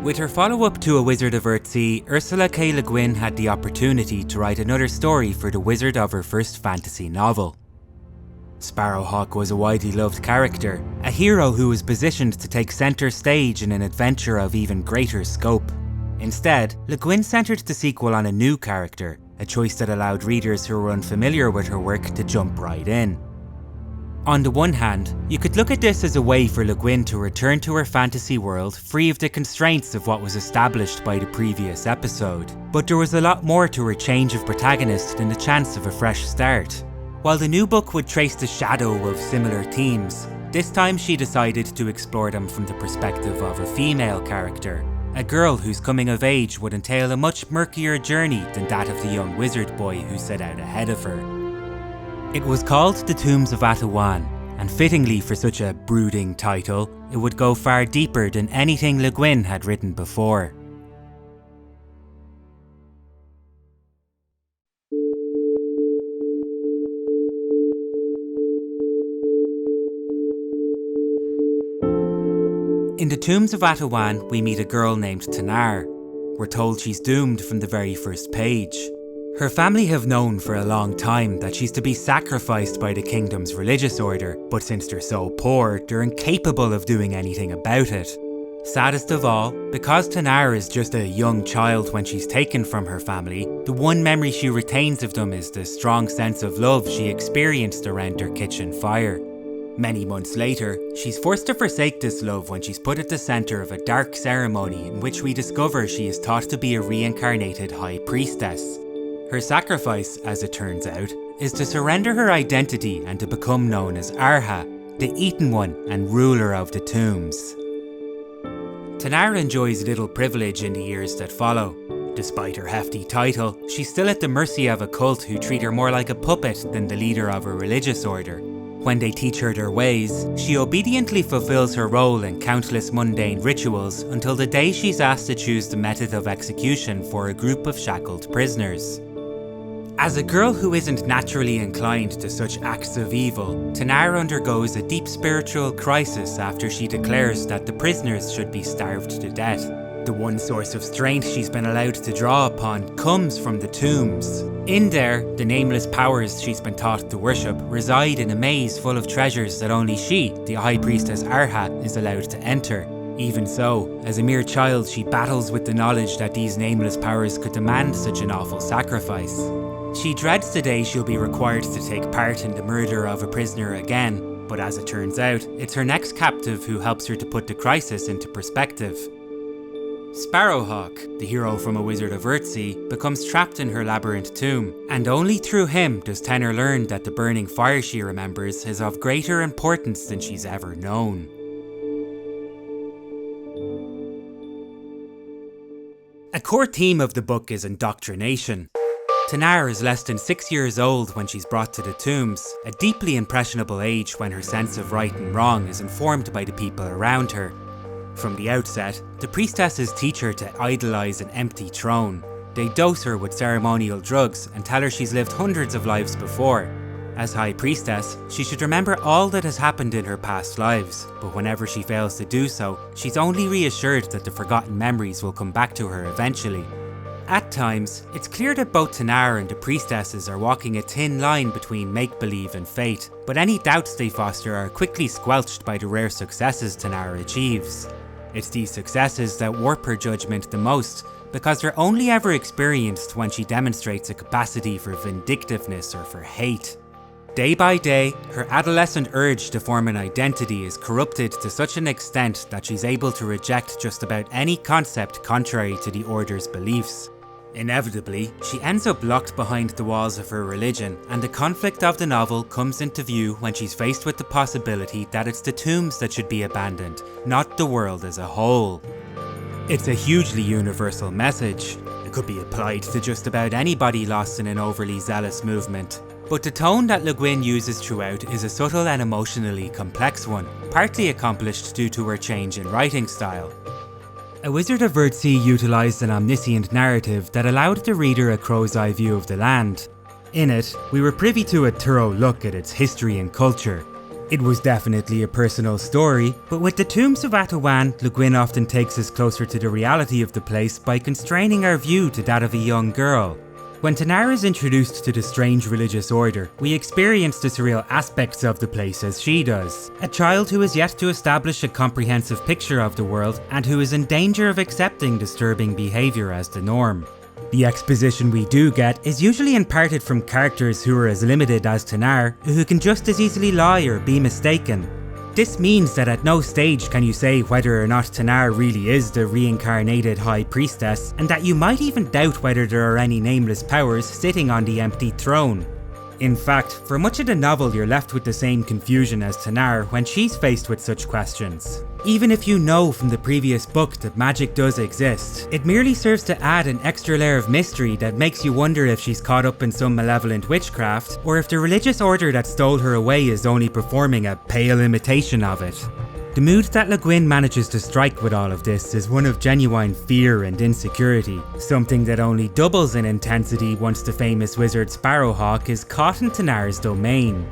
With her follow-up to A Wizard of Earthsea, Ursula K. Le Guin had the opportunity to write another story for the wizard of her first fantasy novel. Sparrowhawk was a widely loved character, a hero who was positioned to take centre stage in an adventure of even greater scope. Instead, Le Guin centred the sequel on a new character, a choice that allowed readers who were unfamiliar with her work to jump right in. On the one hand, you could look at this as a way for Le Guin to return to her fantasy world free of the constraints of what was established by the previous episode. But there was a lot more to her change of protagonist than the chance of a fresh start. While the new book would trace the shadow of similar themes, this time she decided to explore them from the perspective of a female character, a girl whose coming of age would entail a much murkier journey than that of the young wizard boy who set out ahead of her. It was called The Tombs of Atuan, and fittingly for such a brooding title, it would go far deeper than anything Le Guin had written before. In The Tombs of Atuan, we meet a girl named Tanar. We're told she's doomed from the very first page. Her family have known for a long time that she's to be sacrificed by the kingdom's religious order, but since they're so poor, they're incapable of doing anything about it. Saddest of all, because Tanar is just a young child when she's taken from her family, the one memory she retains of them is the strong sense of love she experienced around their kitchen fire. Many months later, she's forced to forsake this love when she's put at the centre of a dark ceremony in which we discover she is thought to be a reincarnated high priestess. Her sacrifice, as it turns out, is to surrender her identity and to become known as Arha, the Eaten One and ruler of the tombs. Tanar enjoys little privilege in the years that follow. Despite her hefty title, she's still at the mercy of a cult who treat her more like a puppet than the leader of a religious order. When they teach her their ways, she obediently fulfills her role in countless mundane rituals until the day she's asked to choose the method of execution for a group of shackled prisoners. As a girl who isn't naturally inclined to such acts of evil, Tanar undergoes a deep spiritual crisis after she declares that the prisoners should be starved to death. The one source of strength she's been allowed to draw upon comes from the tombs. In there, the nameless powers she's been taught to worship reside in a maze full of treasures that only she, the High Priestess Arha, is allowed to enter. Even so, as a mere child, she battles with the knowledge that these nameless powers could demand such an awful sacrifice. She dreads the day she'll be required to take part in the murder of a prisoner again, but as it turns out, it's her next captive who helps her to put the crisis into perspective. Sparrowhawk, the hero from A Wizard of Earthsea, becomes trapped in her labyrinth tomb, and only through him does Tanar learn that the burning fire she remembers is of greater importance than she's ever known. A core theme of the book is indoctrination. Tanar is less than 6 years old when she's brought to the tombs, a deeply impressionable age when her sense of right and wrong is informed by the people around her. From the outset, the priestesses teach her to idolise an empty throne. They dose her with ceremonial drugs and tell her she's lived hundreds of lives before. As High Priestess, she should remember all that has happened in her past lives, but whenever she fails to do so, she's only reassured that the forgotten memories will come back to her eventually. At times, it's clear that both Tanar and the priestesses are walking a thin line between make-believe and fate, but any doubts they foster are quickly squelched by the rare successes Tanar achieves. It's these successes that warp her judgment the most, because they're only ever experienced when she demonstrates a capacity for vindictiveness or for hate. Day by day, her adolescent urge to form an identity is corrupted to such an extent that she's able to reject just about any concept contrary to the Order's beliefs. Inevitably, she ends up locked behind the walls of her religion, and the conflict of the novel comes into view when she's faced with the possibility that it's the tombs that should be abandoned, not the world as a whole. It's a hugely universal message. It could be applied to just about anybody lost in an overly zealous movement. But the tone that Le Guin uses throughout is a subtle and emotionally complex one, partly accomplished due to her change in writing style. A Wizard of Earthsea utilised an omniscient narrative that allowed the reader a crow's eye view of the land. In it, we were privy to a thorough look at its history and culture. It was definitely a personal story, but with the Tombs of Atuan, Guin often takes us closer to the reality of the place by constraining our view to that of a young girl. When Tanara is introduced to the strange religious order, we experience the surreal aspects of the place as she does. A child who is yet to establish a comprehensive picture of the world and who is in danger of accepting disturbing behaviour as the norm. The exposition we do get is usually imparted from characters who are as limited as Tanar, who can just as easily lie or be mistaken. This means that at no stage can you say whether or not Tanar really is the reincarnated High Priestess, and that you might even doubt whether there are any nameless powers sitting on the empty throne. In fact, for much of the novel you're left with the same confusion as Tanar when she's faced with such questions. Even if you know from the previous book that magic does exist, it merely serves to add an extra layer of mystery that makes you wonder if she's caught up in some malevolent witchcraft, or if the religious order that stole her away is only performing a pale imitation of it. The mood that Guin manages to strike with all of this is one of genuine fear and insecurity, something that only doubles in intensity once the famous wizard Sparrowhawk is caught in Tanar's domain.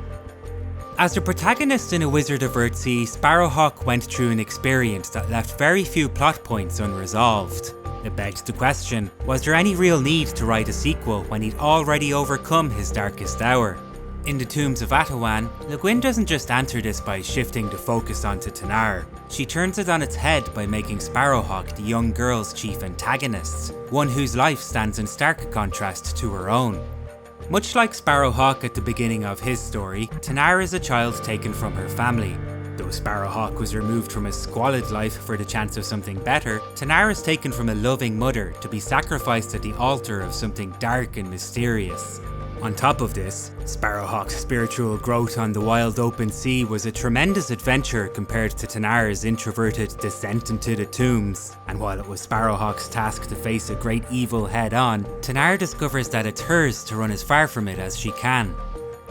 As the protagonist in A Wizard of Earthsea, Sparrowhawk went through an experience that left very few plot points unresolved. It begs the question, was there any real need to write a sequel when he'd already overcome his darkest hour? In the Tombs of Atuan, Guin doesn't just answer this by shifting the focus onto Tanar. She turns it on its head by making Sparrowhawk the young girl's chief antagonist, one whose life stands in stark contrast to her own. Much like Sparrowhawk at the beginning of his story, Tanar is a child taken from her family. Though Sparrowhawk was removed from a squalid life for the chance of something better, Tanar is taken from a loving mother to be sacrificed at the altar of something dark and mysterious. On top of this, Sparrowhawk's spiritual growth on the wild open sea was a tremendous adventure compared to Tanar's introverted descent into the tombs, and while it was Sparrowhawk's task to face a great evil head on, Tanar discovers that it's hers to run as far from it as she can.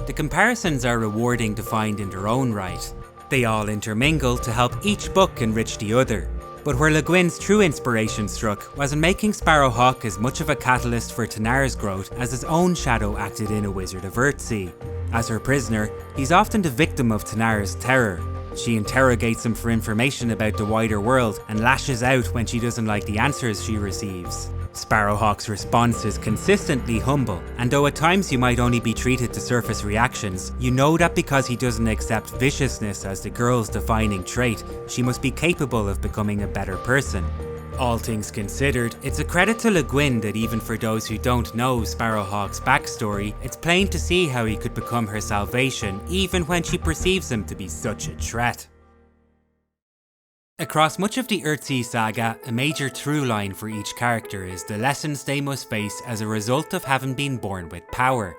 The comparisons are rewarding to find in their own right. They all intermingle to help each book enrich the other. But where Guin's true inspiration struck was in making Sparrowhawk as much of a catalyst for Tanar's growth as his own shadow acted in A Wizard of Earthsea. As her prisoner, he's often the victim of Tanar's terror. She interrogates him for information about the wider world and lashes out when she doesn't like the answers she receives. Sparrowhawk's response is consistently humble, and though at times you might only be treated to surface reactions, you know that because he doesn't accept viciousness as the girl's defining trait, she must be capable of becoming a better person. All things considered, it's a credit to Guin that even for those who don't know Sparrowhawk's backstory, it's plain to see how he could become her salvation even when she perceives him to be such a threat. Across much of the Earthsea saga, a major through line for each character is the lessons they must face as a result of having been born with power.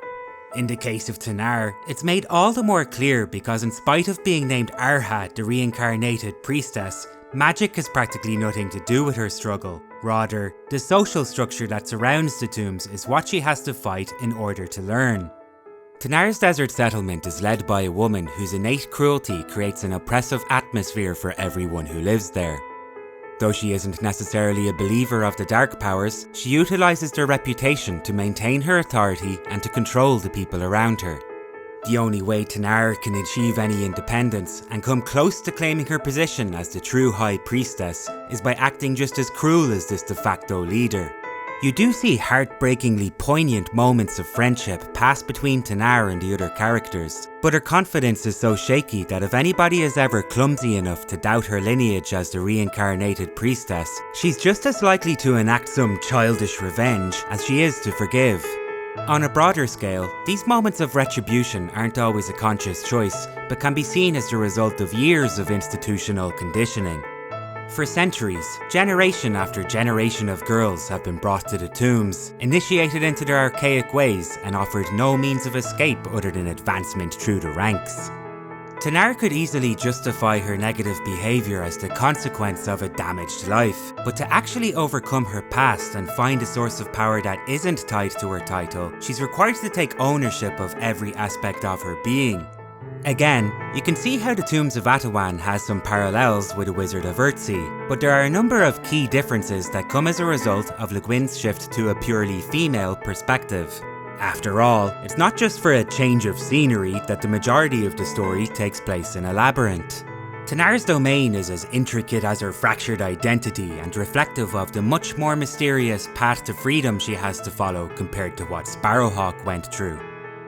In the case of Tanar, it's made all the more clear because in spite of being named Arha, the reincarnated priestess, magic has practically nothing to do with her struggle. Rather, the social structure that surrounds the tombs is what she has to fight in order to learn. Tanar's desert settlement is led by a woman whose innate cruelty creates an oppressive atmosphere for everyone who lives there. Though she isn't necessarily a believer of the dark powers, she utilises their reputation to maintain her authority and to control the people around her. The only way Tanar can achieve any independence and come close to claiming her position as the true High Priestess is by acting just as cruel as this de facto leader. You do see heartbreakingly poignant moments of friendship pass between Tanar and the other characters, but her confidence is so shaky that if anybody is ever clumsy enough to doubt her lineage as the reincarnated priestess, she's just as likely to enact some childish revenge as she is to forgive. On a broader scale, these moments of retribution aren't always a conscious choice, but can be seen as the result of years of institutional conditioning. For centuries, generation after generation of girls have been brought to the tombs, initiated into their archaic ways and offered no means of escape other than advancement through the ranks. Tanar could easily justify her negative behaviour as the consequence of a damaged life, but to actually overcome her past and find a source of power that isn't tied to her title, she's required to take ownership of every aspect of her being. Again, you can see how the Tombs of Atuan has some parallels with A Wizard of Earthsea, but there are a number of key differences that come as a result of Guin's shift to a purely female perspective. After all, it's not just for a change of scenery that the majority of the story takes place in a labyrinth. Tanar's domain is as intricate as her fractured identity and reflective of the much more mysterious path to freedom she has to follow compared to what Sparrowhawk went through.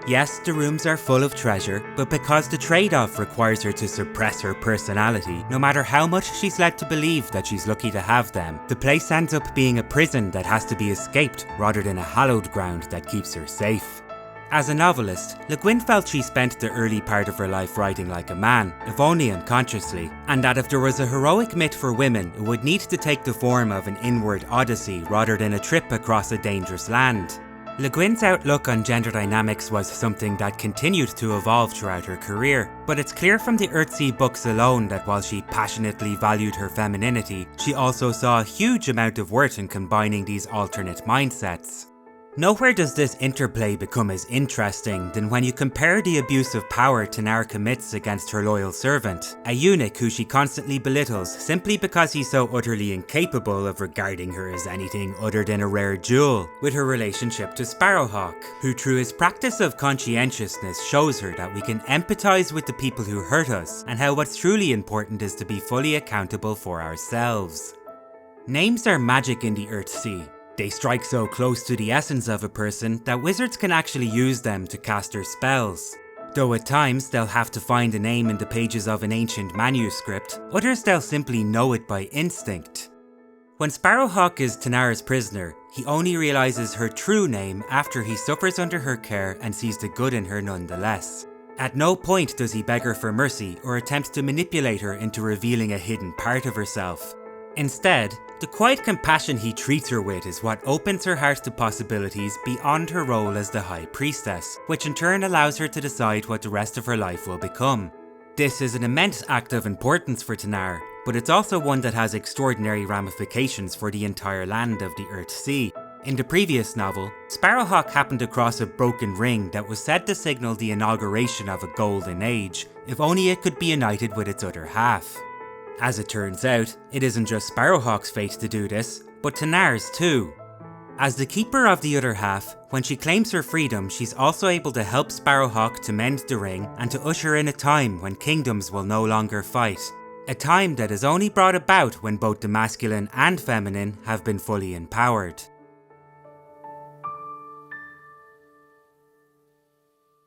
Yes, the rooms are full of treasure, but because the trade-off requires her to suppress her personality, no matter how much she's led to believe that she's lucky to have them, the place ends up being a prison that has to be escaped rather than a hallowed ground that keeps her safe. As a novelist, Guin felt she spent the early part of her life writing like a man, if only unconsciously, and that if there was a heroic myth for women, it would need to take the form of an inward odyssey rather than a trip across a dangerous land. Guin's outlook on gender dynamics was something that continued to evolve throughout her career, but it's clear from the Earthsea books alone that while she passionately valued her femininity, she also saw a huge amount of worth in combining these alternate mindsets. Nowhere does this interplay become as interesting than when you compare the abuse of power Tanar commits against her loyal servant, a eunuch who she constantly belittles simply because he's so utterly incapable of regarding her as anything other than a rare jewel, with her relationship to Sparrowhawk, who through his practice of conscientiousness shows her that we can empathise with the people who hurt us, and how what's truly important is to be fully accountable for ourselves. Names are magic in the Earthsea. They strike so close to the essence of a person that wizards can actually use them to cast their spells. Though at times they'll have to find a name in the pages of an ancient manuscript, others they'll simply know it by instinct. When Sparrowhawk is Tanar's prisoner, he only realises her true name after he suffers under her care and sees the good in her nonetheless. At no point does he beg her for mercy or attempt to manipulate her into revealing a hidden part of herself. Instead, the quiet compassion he treats her with is what opens her heart to possibilities beyond her role as the High Priestess, which in turn allows her to decide what the rest of her life will become. This is an immense act of importance for Tanar, but it's also one that has extraordinary ramifications for the entire land of the Earthsea. In the previous novel, Sparrowhawk happened across a broken ring that was said to signal the inauguration of a golden age, if only it could be united with its other half. As it turns out, it isn't just Sparrowhawk's fate to do this, but Tanar's too. As the keeper of the other half, when she claims her freedom, she's also able to help Sparrowhawk to mend the ring and to usher in a time when kingdoms will no longer fight. A time that is only brought about when both the masculine and feminine have been fully empowered.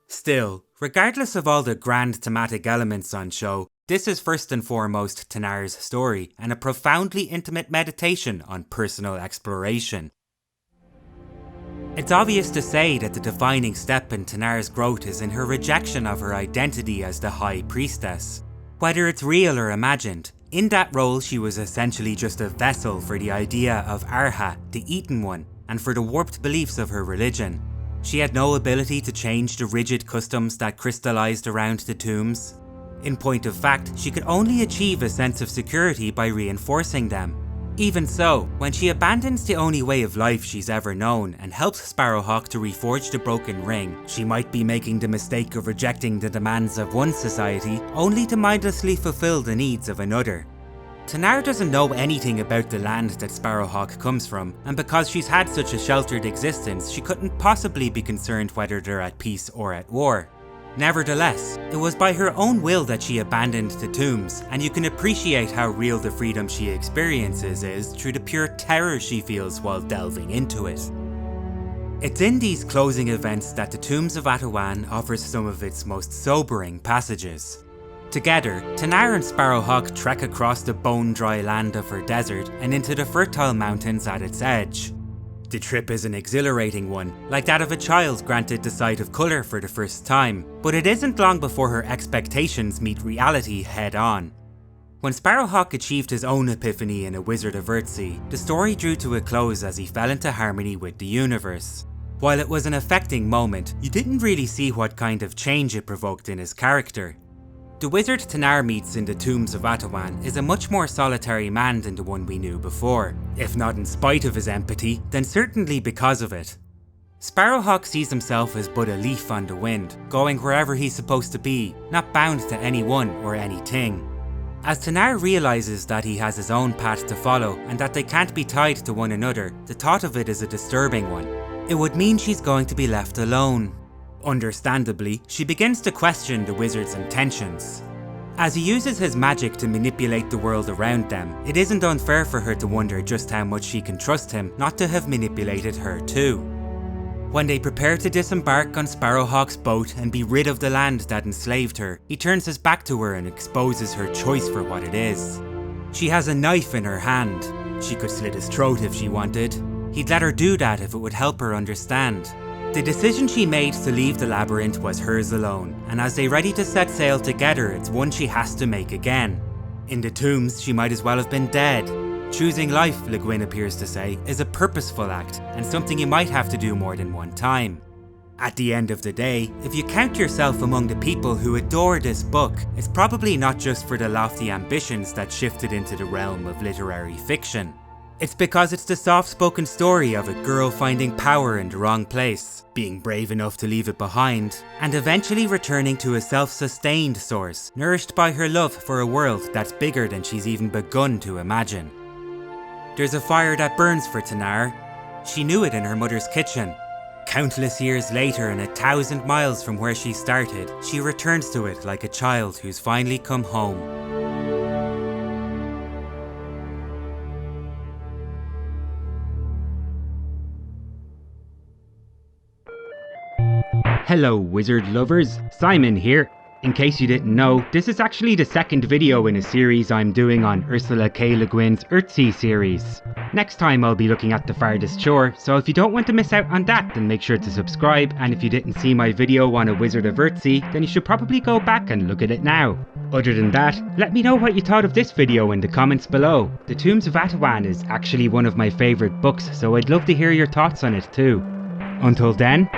Still, regardless of all the grand thematic elements on show, this is first and foremost Tanar's story, and a profoundly intimate meditation on personal exploration. It's obvious to say that the defining step in Tanar's growth is in her rejection of her identity as the High Priestess. Whether it's real or imagined, in that role she was essentially just a vessel for the idea of Arha, the Eaten One, and for the warped beliefs of her religion. She had no ability to change the rigid customs that crystallized around the tombs. In point of fact, she could only achieve a sense of security by reinforcing them. Even so, when she abandons the only way of life she's ever known and helps Sparrowhawk to reforge the broken ring, she might be making the mistake of rejecting the demands of one society only to mindlessly fulfill the needs of another. Tanar doesn't know anything about the land that Sparrowhawk comes from, and because she's had such a sheltered existence, she couldn't possibly be concerned whether they're at peace or at war. Nevertheless, it was by her own will that she abandoned the tombs, and you can appreciate how real the freedom she experiences is through the pure terror she feels while delving into it. It's in these closing events that the Tombs of Atuan offers some of its most sobering passages. Together, Tanar and Sparrowhawk trek across the bone-dry land of her desert and into the fertile mountains at its edge. The trip is an exhilarating one, like that of a child granted the sight of colour for the first time, but it isn't long before her expectations meet reality head-on. When Sparrowhawk achieved his own epiphany in A Wizard of Earthsea, the story drew to a close as he fell into harmony with the universe. While it was an affecting moment, you didn't really see what kind of change it provoked in his character. The wizard Tanar meets in the Tombs of Atuan is a much more solitary man than the one we knew before. If not in spite of his empathy, then certainly because of it. Sparrowhawk sees himself as but a leaf on the wind, going wherever he's supposed to be, not bound to anyone or anything. As Tanar realises that he has his own path to follow and that they can't be tied to one another, the thought of it is a disturbing one. It would mean she's going to be left alone. Understandably, she begins to question the wizard's intentions. As he uses his magic to manipulate the world around them, it isn't unfair for her to wonder just how much she can trust him not to have manipulated her too. When they prepare to disembark on Sparrowhawk's boat and be rid of the land that enslaved her, he turns his back to her and exposes her choice for what it is. She has a knife in her hand. She could slit his throat if she wanted. He'd let her do that if it would help her understand. The decision she made to leave the labyrinth was hers alone, and as they ready to set sail together, it's one she has to make again. In the tombs, she might as well have been dead. Choosing life, Guin appears to say, is a purposeful act, and something you might have to do more than one time. At the end of the day, if you count yourself among the people who adore this book, it's probably not just for the lofty ambitions that shifted into the realm of literary fiction. It's because it's the soft-spoken story of a girl finding power in the wrong place, being brave enough to leave it behind, and eventually returning to a self-sustained source, nourished by her love for a world that's bigger than she's even begun to imagine. There's a fire that burns for Tanar. She knew it in her mother's kitchen. Countless years later and 1,000 miles from where she started, she returns to it like a child who's finally come home. Hello wizard lovers, Simon here. In case you didn't know, this is actually the second video in a series I'm doing on Ursula K. Le Guin's Earthsea series. Next time I'll be looking at the farthest shore, so if you don't want to miss out on that, then make sure to subscribe, and if you didn't see my video on A Wizard of Earthsea, then you should probably go back and look at it now. Other than that, let me know what you thought of this video in the comments below. The Tombs of Atuan is actually one of my favourite books, so I'd love to hear your thoughts on it too. Until then,